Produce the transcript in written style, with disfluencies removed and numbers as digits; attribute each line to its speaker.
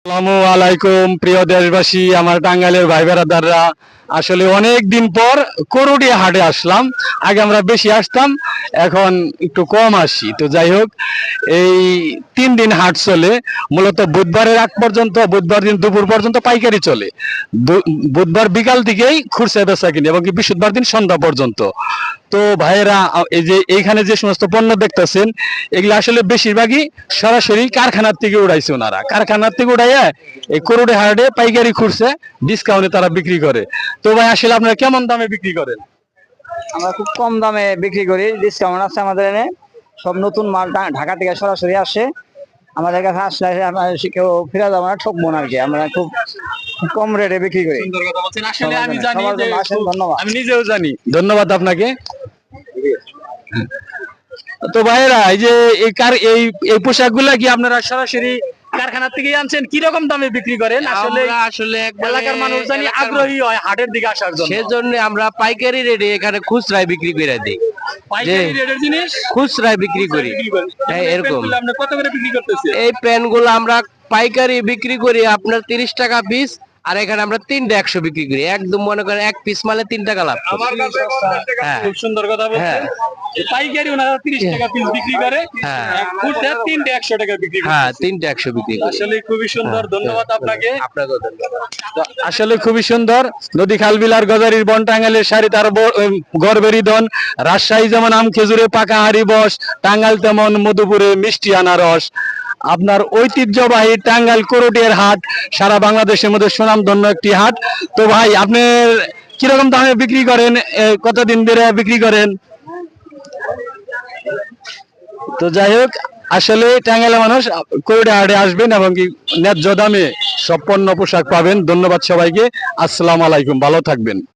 Speaker 1: আসসালামু আলাইকুম প্রিয় দেশবাসী, আমার টাঙ্গাইলের ভাই বেড়াদাররা। আসলে অনেক দিন পর করুডিয়া হাটে আসলাম। আগে আমরা বেশি আসতাম, এখন একটু কম আসি। তো যাই হোক, এই 3 দিন হাট চলে। মূলত বুধবারের আগ পর্যন্ত, বুধবার দিন দুপুর পর্যন্ত পাইকারি চলে। বুধবার বিকাল থেকেই খুচরা বেচা কিনে, এবং কি বৃহস্পতিবার দিন সন্ধ্যা পর্যন্ত। তো ভাইয়েরা, এই যে এইখানে যে সমস্ত পণ্য দেখতেছেন, এগুলো আসলে বেশিরভাগই সরাসরি কারখানার থেকে উড়াইছে। ওনারা কারখানার থেকে উড়াইয়া এই করুডে হাটে পাইকারি খুঁড়ছে, ডিসকাউন্টে তারা বিক্রি করে। তো ভাই, আসলে আপনারা কেমন দামে বিক্রি করেন?
Speaker 2: আমরা খুব কম দামে বিক্রি করি, ডিসকাউন্ট আছে আমাদের এনে। সব নতুন মাল ঢাকা থেকে সরাসরি আসে আমাদের কাছে। আসলে আমরা কেউ ফিরে যাবো না, ঠকবো না আর কি। আমরা খুব কম রেটে বিক্রি করি।
Speaker 1: সুন্দর কথা বলছেন। আসলে আমি জানি
Speaker 2: সবার
Speaker 1: যে
Speaker 2: জন্য আসেন, ধন্যবাদ।
Speaker 1: আমি নিজেও জানি। ধন্যবাদ আপনাকে। তো ভাইয়েরা, এই যে এই পোশাকগুলা কি আপনারা সরাসরি কারখানা থেকে আনছেন? কি রকম দামে বিক্রি করেন?
Speaker 3: আসলে
Speaker 1: এলাকার মানুষ জানি আগ্রহী হয় হাটের দিকে আসার জন্য।
Speaker 3: সেজন্য আমরা পাইকারি রেটে এখানে খুচরায় বিক্রি করে দিই।
Speaker 1: পাইকারি রেটের জিনিস
Speaker 3: খুচরায় বিক্রি করি। হ্যাঁ, এরকম।
Speaker 1: আপনি কত করে বিক্রি করতেছেন?
Speaker 3: এই প্যান্ট গুলো আমরা পাইকারি বিক্রি করি আপনার 30 টাকা পিস, আর এখানে আমরা 3টা 100 বিক্রি করি। একদম মনে করেন 1 পিস মালে 3 টাকা লাভ করি।
Speaker 1: আমার কাছে
Speaker 3: হ্যাঁ।
Speaker 1: খুব সুন্দর কথা বলছেন।
Speaker 3: হ্যাঁ।
Speaker 1: পাইকারি ওনারা 30 টাকা পিস বিক্রি করে,
Speaker 3: হ্যাঁ।
Speaker 1: খুচরা 3টে 100 টাকা বিক্রি করে।
Speaker 3: হ্যাঁ, 3টা 100 বিক্রি করি।
Speaker 1: আসলে খুবই সুন্দর, ধন্যবাদ আপনাকে।
Speaker 3: আপনাকেও ধন্যবাদ।
Speaker 1: তো আসলে খুবই সুন্দর। নদী খাল বিলার গজারির বন, টাঙ্গাইলের শাড়ি তার গড়বেরি ধন। রাজশাহী যেমন আম খেজুরে পাকা হাড়ি বস, টাঙ্গাইল তেমন মধুপুরে মিষ্টি আনারস। আপনার ঐতিহ্যবাহী টাঙ্গাইল করটিয়ার হাট সারা বাংলাদেশের মধ্যে সুনামধন্য একটি হাট। তো ভাই, আপনি কিরকম দামে বিক্রি করেন? কতদিন ধরে বিক্রি করেন? তো যাই হোক, আসলে টাঙ্গাইলের মানুষ করটিয়া হাটে আসবেন এবং কি ন্যায্য দামে সব পণ্য পোশাক পাবেন। ধন্যবাদ সবাইকে। আসসালামু আলাইকুম, ভালো থাকবেন।